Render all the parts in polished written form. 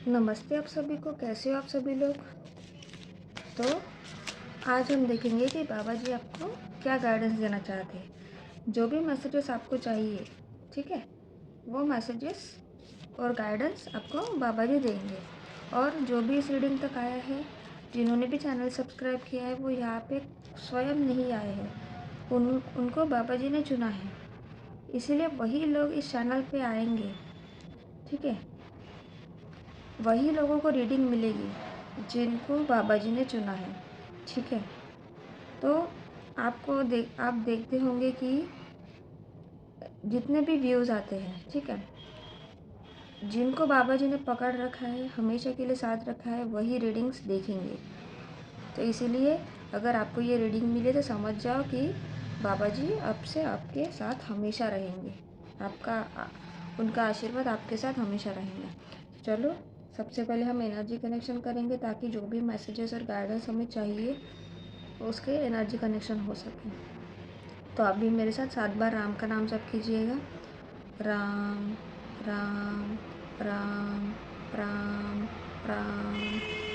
नमस्ते आप सभी को, कैसे हो आप सभी लोग। तो आज हम देखेंगे कि बाबा जी आपको क्या गाइडेंस देना चाहते हैं। जो भी मैसेजेस आपको चाहिए, ठीक है, वो मैसेजेस और गाइडेंस आपको बाबा जी देंगे। और जो भी इस रीडिंग तक आया है, जिन्होंने भी चैनल सब्सक्राइब किया है, वो यहाँ पे स्वयं नहीं आए हैं, उनको बाबा जी ने चुना है, इसीलिए वही लोग इस चैनल पे आएंगे, ठीक है। वही लोगों को रीडिंग मिलेगी जिनको बाबा जी ने चुना है, ठीक है। तो आप देखते होंगे कि जितने भी व्यूज़ आते हैं, ठीक है, जिनको बाबा जी ने पकड़ रखा है, हमेशा के लिए साथ रखा है, वही रीडिंग्स देखेंगे। तो इसीलिए अगर आपको ये रीडिंग मिले तो समझ जाओ कि बाबा जी आपसे आपके साथ हमेशा रहेंगे, उनका आशीर्वाद आपके साथ हमेशा रहेंगे। चलो, सबसे पहले हम एनर्जी कनेक्शन करेंगे ताकि जो भी मैसेजेस और गाइडेंस हमें चाहिए उसके एनर्जी कनेक्शन हो सके। तो आप भी मेरे साथ 7 बार राम का नाम जप कीजिएगा। राम राम राम राम राम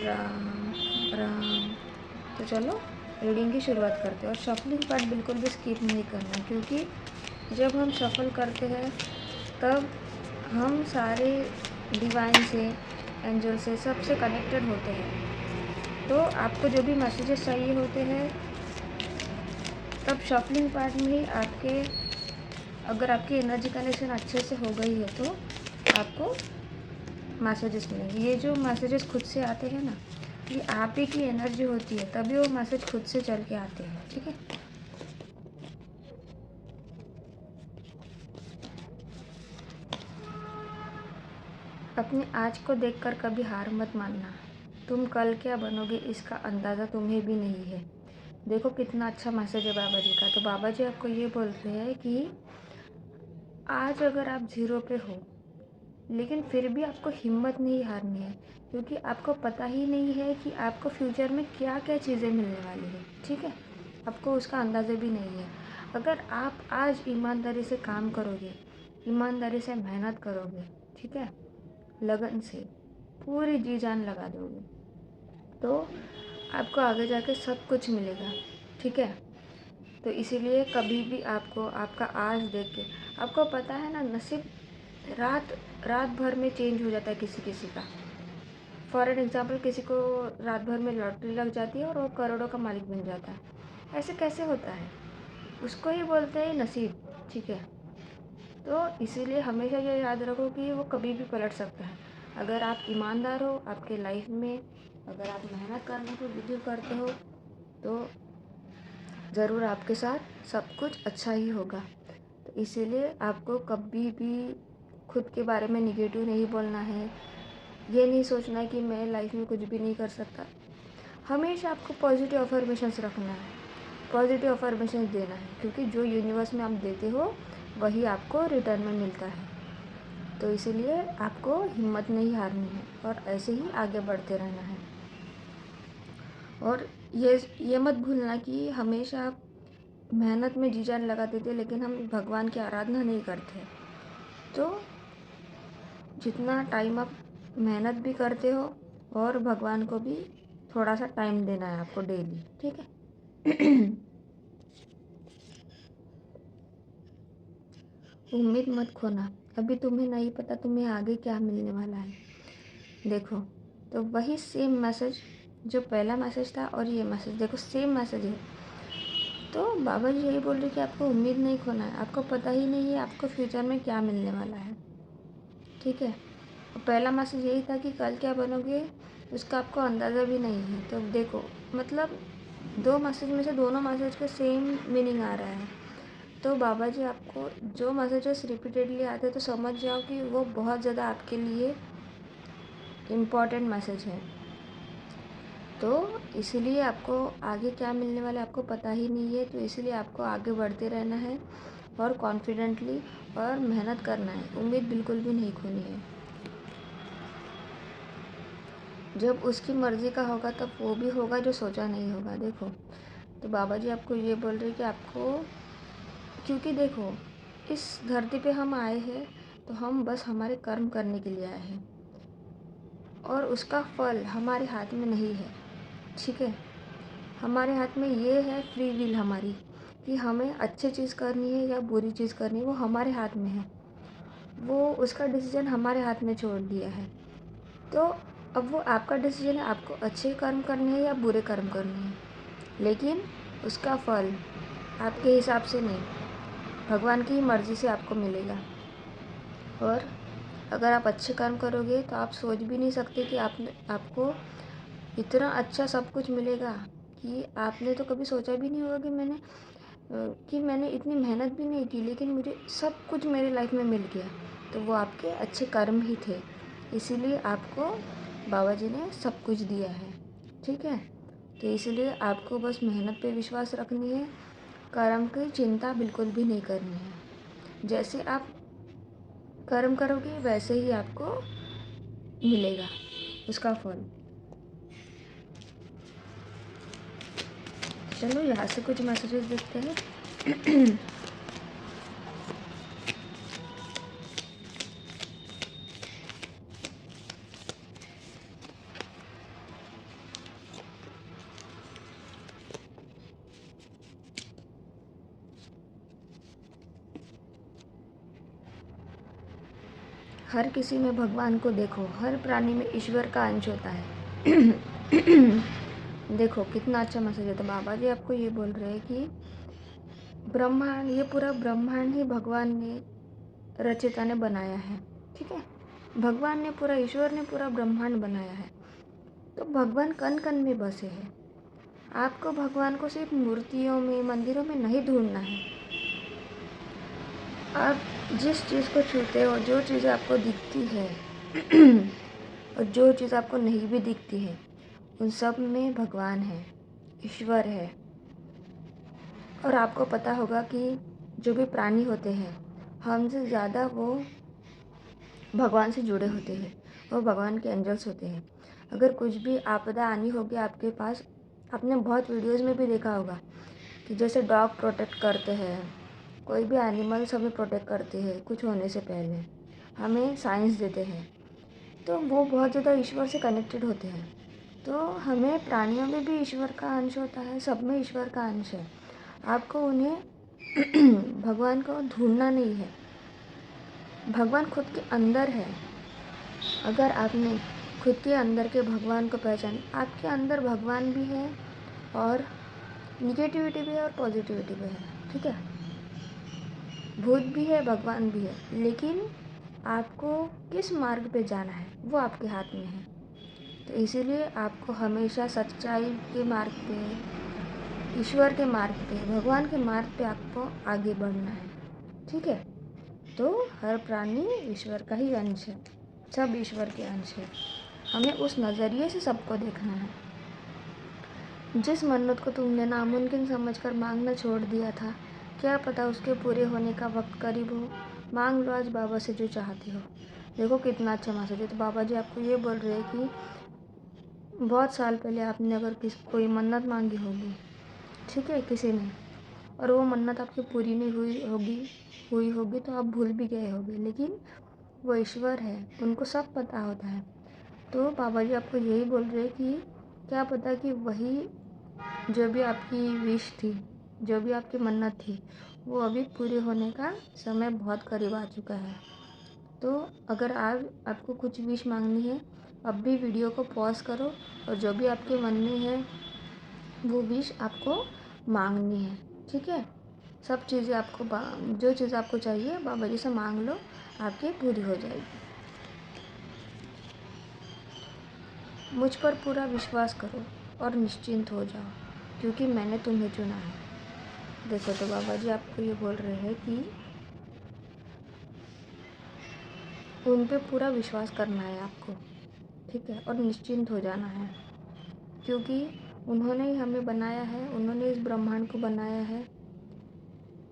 राम राम। तो चलो रीडिंग की शुरुआत करते हैं। और शफलिंग पार्ट बिल्कुल भी स्किप नहीं करना, क्योंकि जब हम शफल करते हैं तब हम सारे डिवाइन से, एंजल से, सबसे कनेक्टेड होते हैं। तो आपको जो भी मैसेजेस चाहिए होते हैं तब शफलिंग पार्ट में ही अगर आपकी एनर्जी कनेक्शन अच्छे से हो गई है तो आपको मैसेजेस मिलेंगे। ये जो मैसेजेस खुद से आते हैं ना, ये आप ही की एनर्जी होती है, तभी वो मैसेज खुद से चल के आते हैं, ठीक है। अपने आज को देखकर कभी हार मत मानना। तुम कल क्या बनोगे इसका अंदाज़ा तुम्हें भी नहीं है। देखो कितना अच्छा मैसेज है बाबा जी का। तो बाबा जी आपको ये बोल रहे हैं कि आज अगर आप 0 पे हो, लेकिन फिर भी आपको हिम्मत नहीं हारनी है, क्योंकि आपको पता ही नहीं है कि आपको फ्यूचर में क्या क्या चीज़ें मिलने वाली है, ठीक है। आपको उसका अंदाज़ा भी नहीं है। अगर आप आज ईमानदारी से काम करोगे, ईमानदारी से मेहनत करोगे, ठीक है, लगन से पूरी जी जान लगा दोगे, तो आपको आगे जाके सब कुछ मिलेगा, ठीक है। तो इसीलिए कभी भी आपको आपका आज देख के, आपको पता है ना, नसीब रात रात भर में चेंज हो जाता है किसी किसी का। फॉर एन एग्ज़ाम्पल, किसी को रात भर में लॉटरी लग जाती है और वो करोड़ों का मालिक बन जाता है। ऐसे कैसे होता है? उसको ही बोलते हैं नसीब, ठीक है। तो इसीलिए हमेशा ये याद रखो कि वो कभी भी पलट सकता है। अगर आप ईमानदार हो आपके लाइफ में, अगर आप मेहनत करने को विजु करते हो, तो ज़रूर आपके साथ सब कुछ अच्छा ही होगा। तो इसीलिए आपको कभी भी खुद के बारे में निगेटिव नहीं बोलना है। ये नहीं सोचना है कि मैं लाइफ में कुछ भी नहीं कर सकता। हमेशा आपको पॉजिटिव अफर्मेशंस रखना है, पॉजिटिव अफर्मेशंस देना है, क्योंकि जो यूनिवर्स में आप देते हो वही आपको रिटर्न में मिलता है। तो इसीलिए आपको हिम्मत नहीं हारनी है और ऐसे ही आगे बढ़ते रहना है। और ये मत भूलना कि हमेशा आप मेहनत में जी जान लगा देते, लेकिन हम भगवान की आराधना नहीं करते। तो जितना टाइम आप मेहनत भी करते हो और भगवान को भी थोड़ा सा टाइम देना है आपको डेली, ठीक है। उम्मीद मत खोना, अभी तुम्हें नहीं पता तुम्हें आगे क्या मिलने वाला है। देखो, तो वही सेम मैसेज, जो पहला मैसेज था और ये मैसेज, देखो सेम मैसेज है। तो बाबा जी यही बोल रहे कि आपको उम्मीद नहीं खोना है। आपको पता ही नहीं है आपको फ्यूचर में क्या मिलने वाला है, ठीक है। पहला मैसेज यही था कि कल क्या बनोगे उसका आपको अंदाज़ा भी नहीं है। तो देखो, मतलब 2 मैसेज में से दोनों मैसेज का सेम मीनिंग आ रहा है। तो बाबा जी आपको जो मैसेजेस रिपीटेडली आते हैं तो समझ जाओ कि वो बहुत ज़्यादा आपके लिए इम्पॉर्टेंट मैसेज है। तो इसीलिए आपको आगे क्या मिलने वाला है आपको पता ही नहीं है। तो इसीलिए आपको आगे बढ़ते रहना है और कॉन्फिडेंटली और मेहनत करना है। उम्मीद बिल्कुल भी नहीं खोनी है। जब उसकी मर्ज़ी का होगा तब वो भी होगा जो सोचा नहीं होगा। देखो, तो बाबा जी आपको ये बोल रहे हैं कि आपको, क्योंकि देखो इस धरती पे हम आए हैं तो हम बस हमारे कर्म करने के लिए आए हैं। और उसका फल हमारे हाथ में नहीं है। ठीक है, हमारे हाथ में ये है फ्री विल हमारी, कि हमें अच्छी चीज़ करनी है या बुरी चीज़ करनी है, वो हमारे हाथ में है। वो उसका डिसीजन हमारे हाथ में छोड़ दिया है। तो अब वो आपका डिसीजन है, आपको अच्छे कर्म करने हैं या बुरे कर्म करने हैं, लेकिन उसका फल आपके हिसाब से नहीं, भगवान की मर्ज़ी से आपको मिलेगा। और अगर आप अच्छे कर्म करोगे तो आप सोच भी नहीं सकते कि आपको इतना अच्छा सब कुछ मिलेगा, कि आपने तो कभी सोचा भी नहीं होगा कि मैंने इतनी मेहनत भी नहीं की लेकिन मुझे सब कुछ मेरी लाइफ में मिल गया। तो वो आपके अच्छे कर्म ही थे, इसीलिए आपको बाबा जी ने सब कुछ दिया है। ठीक है, तो इसलिए आपको बस मेहनत पे विश्वास रखनी है, कर्म की चिंता बिल्कुल भी नहीं करनी है। जैसे आप कर्म करोगे वैसे ही आपको मिलेगा उसका फल। चलो यहाँ से कुछ मैसेजेस देखते हैं। हर किसी में भगवान को देखो, हर प्राणी में ईश्वर का अंश होता है। देखो कितना अच्छा मैसेज है। तो बाबा जी आपको ये बोल रहे हैं कि ब्रह्मांड, ये पूरा ब्रह्मांड ही भगवान ने रचिता ने बनाया है। ठीक है, भगवान ने पूरा, ईश्वर ने पूरा ब्रह्मांड बनाया है। तो भगवान कण कण में बसे हैं। आपको भगवान को सिर्फ मूर्तियों में, मंदिरों में नहीं ढूंढना है। आप जिस चीज़ को छूते हो, जो चीज़ आपको दिखती है और जो चीज़ आपको नहीं भी दिखती है, उन सब में भगवान है, ईश्वर है। और आपको पता होगा कि जो भी प्राणी होते हैं, हमसे ज़्यादा वो भगवान से जुड़े होते हैं, वो भगवान के एंजल्स होते हैं। अगर कुछ भी आपदा आनी होगी आपके पास, आपने बहुत वीडियोज़ में भी देखा होगा कि जैसे डॉग प्रोटेक्ट करते हैं, कोई भी एनिमल्स हमें प्रोटेक्ट करते हैं कुछ होने से पहले, हमें साइंस देते हैं। तो वो बहुत ज़्यादा ईश्वर से कनेक्टेड होते हैं। तो हमें प्राणियों में भी ईश्वर का अंश होता है, सब में ईश्वर का अंश है। आपको उन्हें भगवान को ढूंढना नहीं है, भगवान खुद के अंदर है। अगर आपने खुद के अंदर के भगवान को पहचान, आपके अंदर भगवान भी है और निगेटिविटी भी है और पॉजिटिविटी भी है। ठीक है, भूत भी है, भगवान भी है, लेकिन आपको किस मार्ग पे जाना है वो आपके हाथ में है। तो इसीलिए आपको हमेशा सच्चाई के मार्ग पे, ईश्वर के मार्ग पे, भगवान के मार्ग पे आपको आगे बढ़ना है। ठीक है, तो हर प्राणी ईश्वर का ही अंश है, सब ईश्वर के अंश है। हमें उस नज़रिए से सबको देखना है। जिस मन्नत को तुमने नामुमकिन समझकर मांगना छोड़ दिया था, क्या पता उसके पूरे होने का वक्त करीब हो। मांग लो आज बाबा से जो चाहते हो। देखो कितना अच्छा मैसेज है। तो बाबा जी आपको ये बोल रहे हैं कि बहुत साल पहले आपने अगर कोई मन्नत मांगी होगी, ठीक है, किसी ने, और वो मन्नत आपकी पूरी नहीं हुई होगी तो आप भूल भी गए होगे, लेकिन वो ईश्वर है, उनको सब पता होता है। तो बाबा जी आपको यही बोल रहे हैं कि क्या पता कि वही जो भी आपकी विश थी, जो भी आपकी मन्नत थी, वो अभी पूरी होने का समय बहुत करीब आ चुका है। तो अगर आपको कुछ विश मांगनी है, अब भी वीडियो को पॉज करो और जो भी आपके मन में है वो विश आपको मांगनी है। ठीक है, सब चीज़ें आपको जो चीज़ आपको चाहिए बाबा जी से मांग लो, आपकी पूरी हो जाएगी। मुझ पर पूरा विश्वास करो और निश्चिंत हो जाओ, क्योंकि मैंने तुम्हें चुना है। देखो, तो बाबा जी आपको ये बोल रहे हैं कि उन पे पूरा विश्वास करना है आपको। ठीक है, और निश्चिंत हो जाना है, क्योंकि उन्होंने ही हमें बनाया है, उन्होंने इस ब्रह्मांड को बनाया है।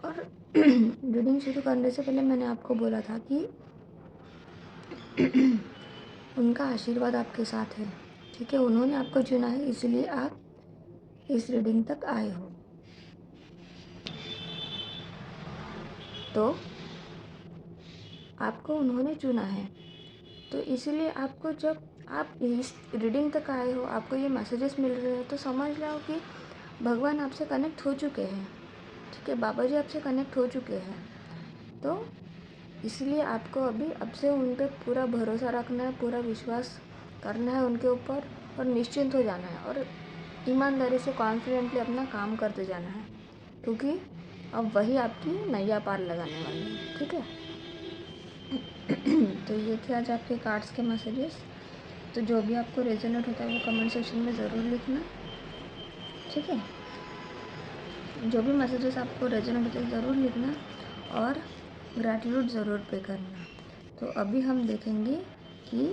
और रीडिंग शुरू करने से पहले मैंने आपको बोला था कि उनका आशीर्वाद आपके साथ है। ठीक है, उन्होंने आपको चुना है, इसलिए आप इस रीडिंग तक आए हो। तो आपको उन्होंने चुना है, तो इसीलिए आपको जब आप इस रीडिंग तक आए हो, आपको ये मैसेजेस मिल रहे हैं, तो समझ लो कि भगवान आपसे कनेक्ट हो चुके हैं, ठीक है, बाबा जी आपसे कनेक्ट हो चुके हैं। तो इसलिए आपको अभी अब से उन पर पूरा भरोसा रखना है, पूरा विश्वास करना है उनके ऊपर, और निश्चिंत हो जाना है और ईमानदारी से कॉन्फिडेंटली अपना काम करते जाना है, क्योंकि अब वही आपकी नैया पार लगाने वाले हैं, ठीक है। तो ये थे आज आपके कार्ड्स के मैसेजेस। तो जो भी आपको रेजोनेट होता है वो कमेंट सेक्शन में ज़रूर लिखना, ठीक है। जो भी मैसेजेस आपको रेजोनेट होते हैं ज़रूर लिखना और ग्रैटिट्यूड ज़रूर पे करना। तो अभी हम देखेंगे कि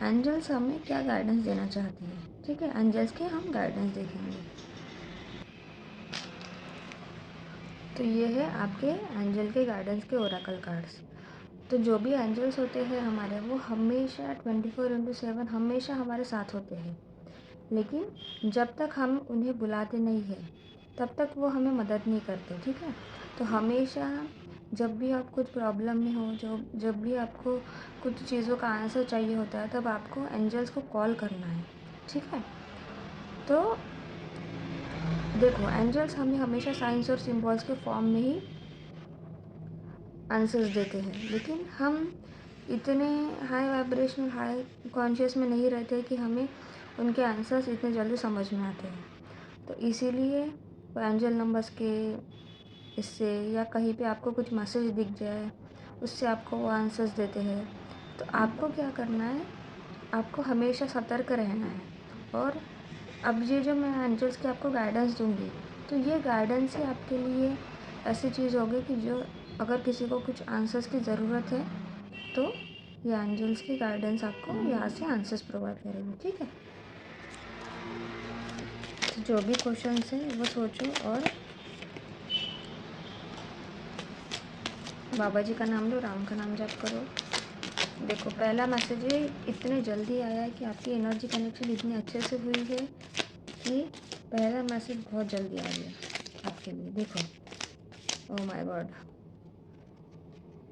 एंजल्स हमें क्या गाइडेंस देना चाहती है, ठीक है। एंजल्स के हम गाइडेंस देखेंगे। तो ये है आपके एंजल के गाइडेंस के ओरेकल कार्ड्स। तो जो भी एंजल्स होते हैं हमारे, वो हमेशा 24/7 हमेशा हमारे साथ होते हैं, लेकिन जब तक हम उन्हें बुलाते नहीं हैं तब तक वो हमें मदद नहीं करते, ठीक है। तो हमेशा जब भी आप कुछ प्रॉब्लम में हो, जब भी आपको कुछ चीज़ों का आंसर चाहिए होता है, तब आपको एंजल्स को कॉल करना है, ठीक है। तो देखो, एंजल्स हमें हमेशा साइंस और सिम्बॉल्स के फॉर्म में ही आंसर्स देते हैं, लेकिन हम इतने हाई वाइब्रेशनल, हाई कॉन्शियस में नहीं रहते कि हमें उनके आंसर्स इतने जल्दी समझ में आते हैं। तो इसीलिए वो एंजल नंबर्स के इससे या कहीं पे आपको कुछ मैसेज दिख जाए, उससे आपको वो आंसर्स देते हैं। तो आपको क्या करना है, आपको हमेशा सतर्क रहना है। और अब ये जो मैं एंजल्स के आपको गाइडेंस दूँगी, तो ये गाइडेंस ही आपके लिए ऐसी चीज़ होगी कि जो अगर किसी को कुछ आंसर्स की ज़रूरत है, तो ये एंजल्स की गाइडेंस आपको यहाँ से आंसर्स प्रोवाइड करेगी, ठीक है। तो जो भी क्वेश्चंस हैं वो सोचो और बाबा जी का नाम लो, राम का नाम जप करो। देखो, पहला मैसेज ये इतने जल्दी आया है कि आपकी एनर्जी कनेक्शन इतनी अच्छे से हुई है कि पहला मैसेज बहुत जल्दी आ गया आपके लिए। देखो, ओह माय गॉड,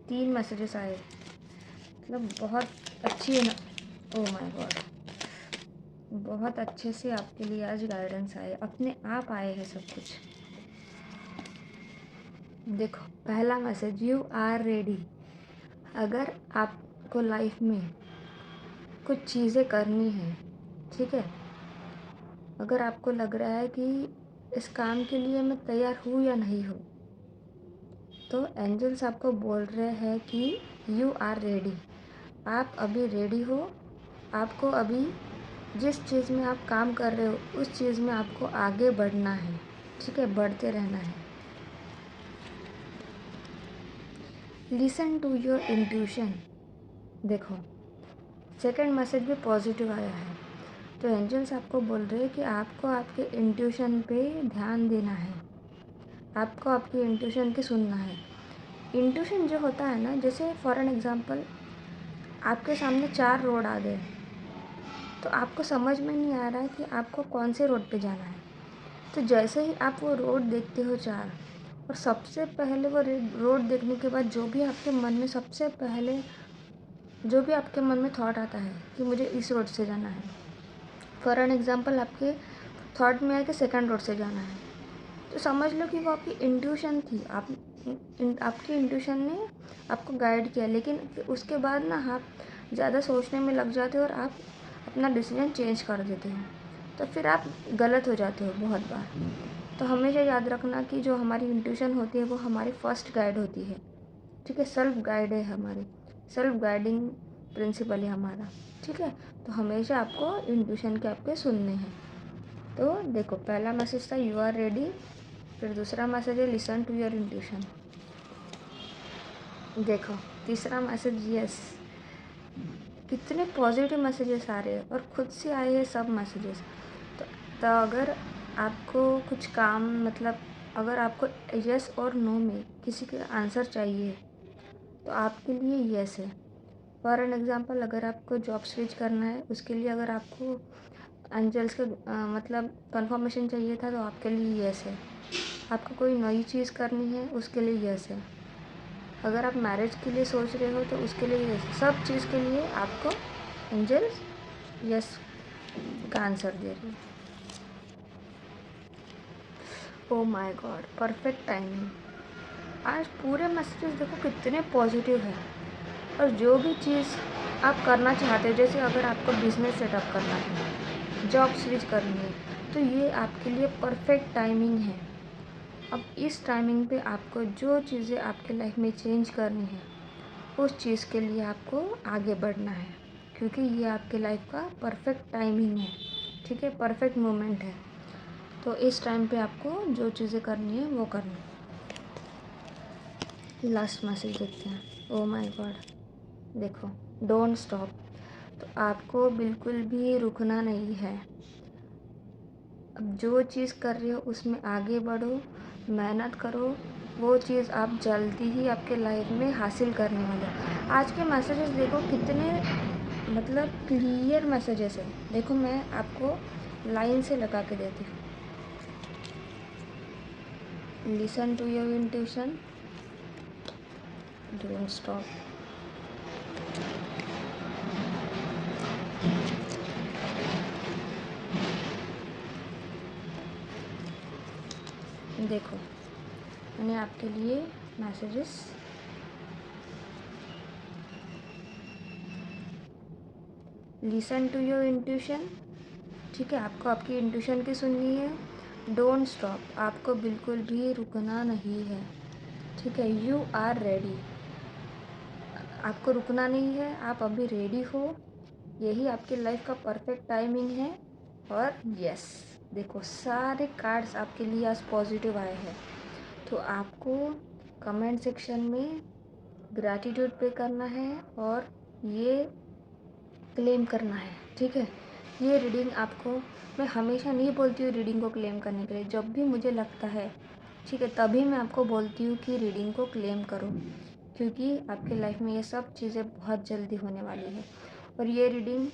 3 मैसेजेस आए, मतलब बहुत अच्छी है ना। ओह माय गॉड, बहुत अच्छे से आपके लिए आज गाइडेंस आए, अपने आप आए हैं सब कुछ। देखो, पहला मैसेज, यू आर रेडी। अगर आपको लाइफ में कुछ चीज़ें करनी है, ठीक है, अगर आपको लग रहा है कि इस काम के लिए मैं तैयार हूँ या नहीं हूँ, तो एंजल्स आपको बोल रहे हैं कि यू आर रेडी। आप अभी रेडी हो। आपको अभी जिस चीज़ में आप काम कर रहे हो उस चीज़ में आपको आगे बढ़ना है, ठीक है, बढ़ते रहना है। Listen to your intuition. देखो, सेकंड मैसेज भी पॉजिटिव आया है। तो एंजल्स आपको बोल रहे हैं कि आपको आपके इंट्यूशन पे ध्यान देना है, आपको आपकी इंट्यूशन की सुनना है। इंट्यूशन जो होता है ना, जैसे फॉर एन एग्ज़ाम्पल आपके सामने 4 रोड आ गए, तो आपको समझ में नहीं आ रहा है कि आपको कौन से रोड पे जाना है। तो जैसे ही आप वो रोड देखते हो 4, और सबसे पहले वो रोड देखने के बाद जो भी आपके मन में सबसे पहले जो भी आपके मन में थॉट आता है कि मुझे इस रोड से जाना है, फॉर एन एग्ज़ाम्पल आपके थॉट में आया कि सेकंड रोड से जाना है, तो समझ लो कि वो आपकी इंट्यूशन थी। आपकी इंट्यूशन ने आपको गाइड किया, लेकिन उसके बाद ना आप ज़्यादा सोचने में लग जाते हो और आप अपना डिसीजन चेंज कर देते हो, तो फिर आप गलत हो जाते हो बहुत बार। तो हमेशा याद रखना कि जो हमारी इंट्यूशन होती है वो हमारी फर्स्ट गाइड होती है, ठीक है, सेल्फ गाइड है हमारी, सेल्फ गाइडिंग प्रिंसिपल है हमारा, ठीक है। तो हमेशा आपको इंट्यूशन के आपके सुनने हैं। तो देखो, पहला मैसेज था यू आर रेडी, फिर दूसरा मैसेज है लिसन टू योर इंट्यूशन। देखो, तीसरा मैसेज यस। कितने पॉजिटिव मैसेजेस आ रहे हैं और खुद से आए हैं सब मैसेजेस। तो अगर आपको कुछ काम, मतलब अगर आपको यस और नो में किसी का आंसर चाहिए तो आपके लिए यस है। फॉर एन एग्ज़ाम्पल, अगर आपको जॉब स्विच करना है, उसके लिए अगर आपको एंजल्स के मतलब कंफर्मेशन चाहिए था, तो आपके लिए यस है। आपको कोई नई चीज़ करनी है, उसके लिए यस है। अगर आप मैरिज के लिए सोच रहे हो तो उसके लिए सब चीज़ के लिए आपको एंजल्स यस का आंसर दे रही है। Oh my God, perfect timing. आज पूरे मैसेजेस देखो कितने पॉजिटिव है। और जो भी चीज़ आप करना चाहते हो, जैसे अगर आपको बिजनेस सेटअप करना है, जॉब स्विच करनी है, तो ये आपके लिए परफेक्ट टाइमिंग है। अब इस टाइमिंग पे आपको जो चीज़ें आपके लाइफ में चेंज करनी है, उस चीज़ के लिए आपको आगे बढ़ना है, क्योंकि ये आपके लाइफ का परफेक्ट टाइमिंग है। ठीक है, परफेक्ट मोमेंट है। तो इस टाइम पे आपको जो चीज़ें करनी है वो करनी है। लास्ट मैसेज देखते हैं। ओ माय गॉड, देखो, डोंट स्टॉप। तो आपको बिल्कुल भी रुकना नहीं है। अब जो चीज़ कर रहे हो उसमें आगे बढ़ो, मेहनत करो। वो चीज़ आप जल्दी ही आपके लाइफ में हासिल करने वाले हो। आज के मैसेजेस देखो कितने मतलब क्लियर मैसेजेस है। देखो मैं आपको लाइन से लगा के देती हूँ। Listen to your intuition, don't stop. देखो मैंने आपके लिए messages listen to your intuition. ठीक है, आपको आपकी इंट्यूशन की सुननी है। डोंट स्टॉप, आपको बिल्कुल भी रुकना नहीं है। ठीक है, यू आर रेडी। आपको रुकना नहीं है, आप अभी रेडी हो। यही आपकी लाइफ का परफेक्ट टाइमिंग है। और यस, देखो सारे कार्ड्स आपके लिए आज पॉजिटिव आए हैं। तो आपको कमेंट सेक्शन में ग्रैटिट्यूड पे करना है और ये क्लेम करना है। ठीक है, ये रीडिंग आपको, मैं हमेशा नहीं बोलती हूँ रीडिंग को क्लेम करने के लिए, जब भी मुझे लगता है ठीक है तभी मैं आपको बोलती हूँ कि रीडिंग को क्लेम करो, क्योंकि आपके लाइफ में ये सब चीज़ें बहुत जल्दी होने वाली है। और ये रीडिंग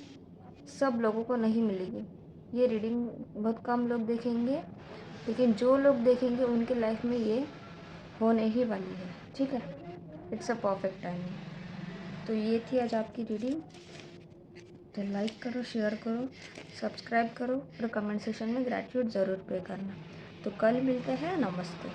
सब लोगों को नहीं मिलेगी। ये रीडिंग बहुत कम लोग देखेंगे, लेकिन जो लोग देखेंगे उनके लाइफ में ये होने ही वाली है। ठीक है, इट्स अ परफेक्ट टाइमिंग। तो ये थी आज आपकी रीडिंग। तो लाइक करो, शेयर करो, सब्सक्राइब करो और कमेंट सेक्शन में ग्रैटिट्यूड ज़रूर पे करना। तो कल मिलते हैं। नमस्ते।